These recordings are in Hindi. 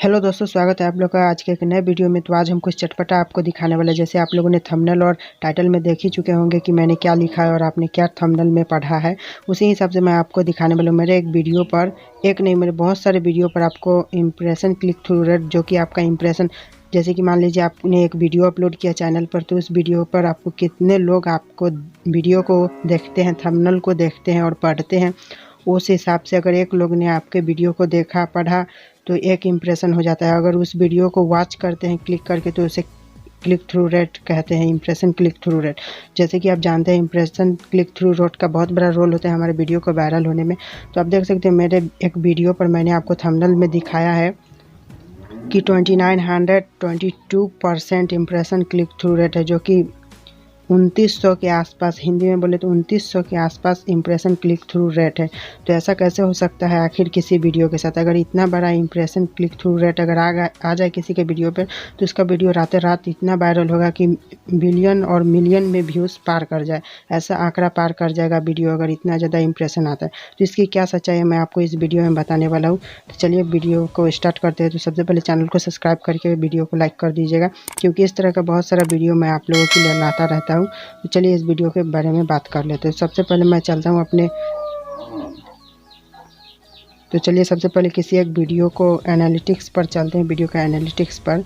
हेलो दोस्तों, स्वागत है आप लोग का आज के एक नए वीडियो में। तो आज हम कुछ चटपटा आपको दिखाने वाले, जैसे आप लोगों ने थंबनेल और टाइटल में देख ही चुके होंगे कि मैंने क्या लिखा है और आपने क्या थंबनेल में पढ़ा है, उसी हिसाब से मैं आपको दिखाने वाला हूँ। मेरे एक वीडियो पर, एक नहीं मेरे बहुत सारे वीडियो पर आपको इम्प्रेशन क्लिक थ्रू रेट, जो कि आपका इम्प्रेशन, जैसे कि मान लीजिए आपने एक वीडियो अपलोड किया चैनल पर, तो उस वीडियो पर आपको कितने लोग आपको वीडियो को देखते हैं, थंबनेल को देखते हैं और पढ़ते हैं, उस हिसाब से अगर एक लोग ने आपके वीडियो को देखा पढ़ा तो एक इम्प्रेशन हो जाता है। अगर उस वीडियो को वॉच करते हैं क्लिक करके तो उसे क्लिक थ्रू रेट कहते हैं, इम्प्रेशन क्लिक थ्रू रेट। जैसे कि आप जानते हैं इम्प्रेशन क्लिक थ्रू रेट का बहुत बड़ा रोल होता है हमारे वीडियो को वायरल होने में। तो आप देख सकते हैं मेरे एक वीडियो पर मैंने आपको थंबनेल में दिखाया है कि 2922% इम्प्रेशन क्लिक थ्रू रेट है, जो कि 2900 के आसपास, हिंदी में बोले तो 2900 के आसपास इम्प्रेशन क्लिक थ्रू रेट है। तो ऐसा कैसे हो सकता है आखिर किसी वीडियो के साथ? अगर इतना बड़ा इम्प्रेशन क्लिक थ्रू रेट अगर आ जाए किसी के वीडियो पर, तो उसका वीडियो रात रात इतना वायरल होगा कि बिलियन और मिलियन में व्यूज़ पार कर जाए, ऐसा आंकड़ा पार कर जाएगा वीडियो, अगर इतना ज़्यादा इम्प्रेशन आता है। तो इसकी क्या सच्चाई है मैं आपको इस वीडियो में बताने वाला हूँ। तो चलिए वीडियो को स्टार्ट करते हैं। तो सबसे पहले चैनल को सब्सक्राइब करके वीडियो को लाइक कर दीजिएगा, क्योंकि इस तरह का बहुत सारा वीडियो मैं आप लोगों के लिए लाता रहता हूँ। तो चलिए इस वीडियो के बारे में बात कर लेते हैं। सबसे पहले मैं चलता हूँ अपने, तो चलिए सबसे पहले किसी एक वीडियो को एनालिटिक्स पर चलते हैं, वीडियो का एनालिटिक्स पर।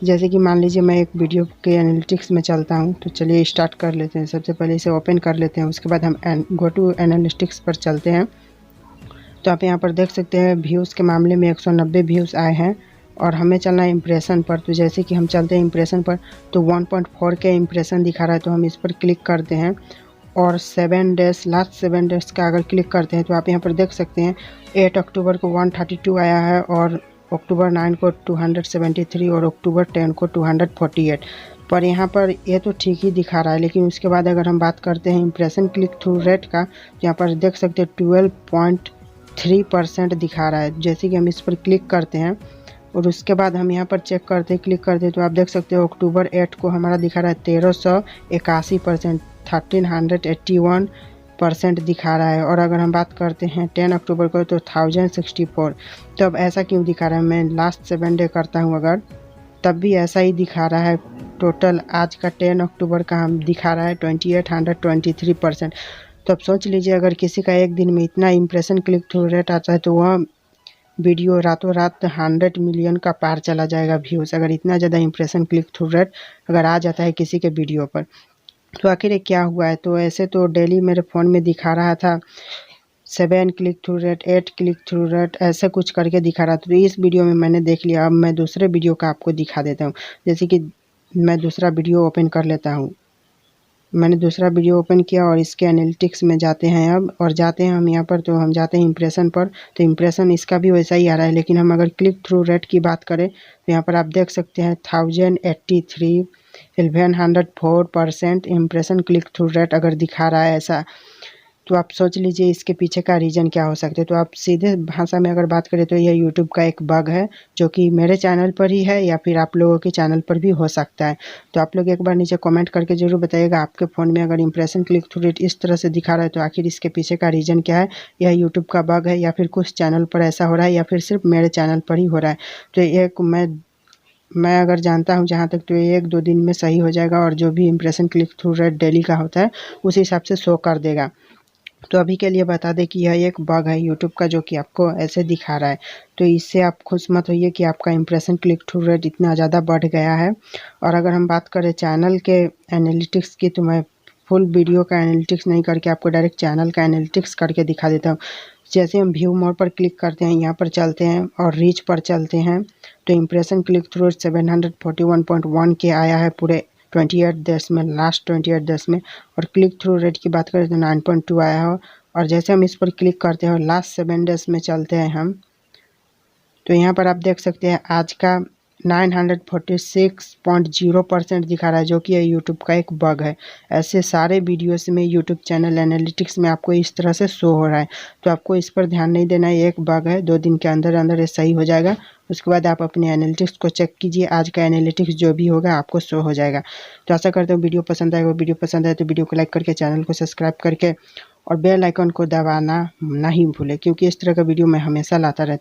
जैसे कि मान लीजिए मैं एक वीडियो के एनालिटिक्स में चलता हूँ, तो चलिए स्टार्ट कर लेते हैं। सबसे पहले इसे ओपन कर लेते हैं, उसके बाद हम गो टू एनालिटिक्स पर चलते हैं। तो आप यहाँ पर देख सकते हैं व्यूज़ के मामले में 190 व्यूज़ आए हैं और हमें चलना है इम्प्रेशन पर। तो जैसे कि हम चलते हैं इम्प्रेशन पर, तो 1.4 के इम्प्रेशन दिखा रहा है, तो हम इस पर क्लिक करते हैं और 7 डेज़, लास्ट 7 डेज़ का अगर क्लिक करते हैं तो आप यहाँ पर देख सकते हैं 8 अक्टूबर को 132 आया है और अक्टूबर 9 को 273 और अक्टूबर 10 को 248 पर। यहाँ पर ये तो ठीक ही दिखा रहा है, लेकिन उसके बाद अगर हम बात करते हैं इम्प्रेशन क्लिक थ्रू रेट का, तो यहाँ पर देख सकते हैं 12.3% दिखा रहा है। जैसे कि हम इस पर क्लिक करते हैं और उसके बाद हम यहाँ पर चेक करते हैं, क्लिक करते हैं, तो आप देख सकते हो अक्टूबर 8 को हमारा दिखा रहा है 1381%, 1381% दिखा रहा है। और अगर हम बात करते हैं 10 अक्टूबर को तो 1064। तो अब ऐसा क्यों दिखा रहा है? मैं लास्ट 7 डे करता हूँ अगर, तब भी ऐसा ही दिखा रहा है। टोटल आज का 10 अक्टूबर का हम दिखा रहा है 2823%। तो अब सोच लीजिए अगर किसी का एक दिन में इतना इम्प्रेशन क्लिक थ्रू रेट आता है, तो वह वीडियो रातों रात 100 मिलियन का पार चला जाएगा व्यूज़, अगर इतना ज़्यादा इम्प्रेशन क्लिक थ्रू रेट अगर आ जाता है किसी के वीडियो पर। तो आखिर ये क्या हुआ है? तो ऐसे तो डेली मेरे फ़ोन में दिखा रहा था 7 click through rate, 8 click through rate, ऐसे कुछ करके दिखा रहा था। तो इस वीडियो में मैंने देख लिया। अब मैं दूसरे वीडियो का आपको दिखा देता हूँ। जैसे कि मैं दूसरा वीडियो ओपन कर लेता हूँ। मैंने दूसरा वीडियो ओपन किया और इसके एनालिटिक्स में जाते हैं अब, और जाते हैं हम यहाँ पर, तो हम जाते हैं इम्प्रेशन पर। तो इम्प्रेशन इसका भी वैसा ही आ रहा है, लेकिन हम अगर क्लिक थ्रू रेट की बात करें तो यहाँ पर आप देख सकते हैं 1083, 1104% इम्प्रेशन क्लिक थ्रू रेट अगर दिखा रहा है ऐसा। तो आप सोच लीजिए इसके पीछे का रीज़न क्या हो सकता है। तो आप सीधे भाषा में अगर बात करें तो यह यूट्यूब का एक बग है, जो कि मेरे चैनल पर ही है या फिर आप लोगों के चैनल पर भी हो सकता है। तो आप लोग एक बार नीचे कमेंट करके ज़रूर बताइएगा, आपके फ़ोन में अगर इम्प्रेशन क्लिक थ्रू रेट इस तरह से दिखा रहा है तो आखिर इसके पीछे का रीज़न क्या है? यह यूट्यूब का बग है या फिर कुछ चैनल पर ऐसा हो रहा है या फिर सिर्फ मेरे चैनल पर ही हो रहा है? तो एक मैं अगर जानता हूँ जहाँ तक, तो ये 1-2 दिन में सही हो जाएगा और जो भी impression click through rate daily का होता है उस हिसाब से शो कर देगा। तो अभी के लिए बता दें कि यह एक बग है यूट्यूब का, जो कि आपको ऐसे दिखा रहा है। तो इससे आप खुश मत होइए कि आपका इम्प्रेशन क्लिक थ्रू रेट इतना ज़्यादा बढ़ गया है। और अगर हम बात करें चैनल के एनालिटिक्स की, तो मैं फुल वीडियो का एनालिटिक्स नहीं करके आपको डायरेक्ट चैनल का एनालिटिक्स करके दिखा देता हूँ। जैसे हम व्यू मोड पर क्लिक करते हैं, यहाँ पर चलते हैं और रीच पर चलते हैं, तो इम्प्रेशन क्लिक थ्रू रेट 741.1 के आया है पूरे 28 देश में, लास्ट 28 देश में। और क्लिक थ्रू रेट की बात करें तो 9.2 आया हो। और जैसे हम इस पर क्लिक करते हैं और लास्ट 7 डेज में चलते हैं हम, तो यहाँ पर आप देख सकते हैं आज का 946.0% दिखा रहा है, जो कि यूट्यूब का एक बग है। ऐसे सारे वीडियोस में यूट्यूब चैनल एनालिटिक्स में आपको इस तरह से शो हो रहा है। तो आपको इस पर ध्यान नहीं देना है, एक बग है, 2 दिन के अंदर अंदर ये सही हो जाएगा। उसके बाद आप अपने एनालिटिक्स को चेक कीजिए, आज का एनालिटिक्स जो भी होगा आपको शो हो जाएगा। तो आशा करते हो वीडियो पसंद आएगा। वीडियो पसंद आए तो वीडियो को लाइक करके, चैनल को सब्सक्राइब करके और बेल आइकन को दबाना नहीं भूलें, क्योंकि इस तरह का वीडियो मैं हमेशा लाता रहता हूं।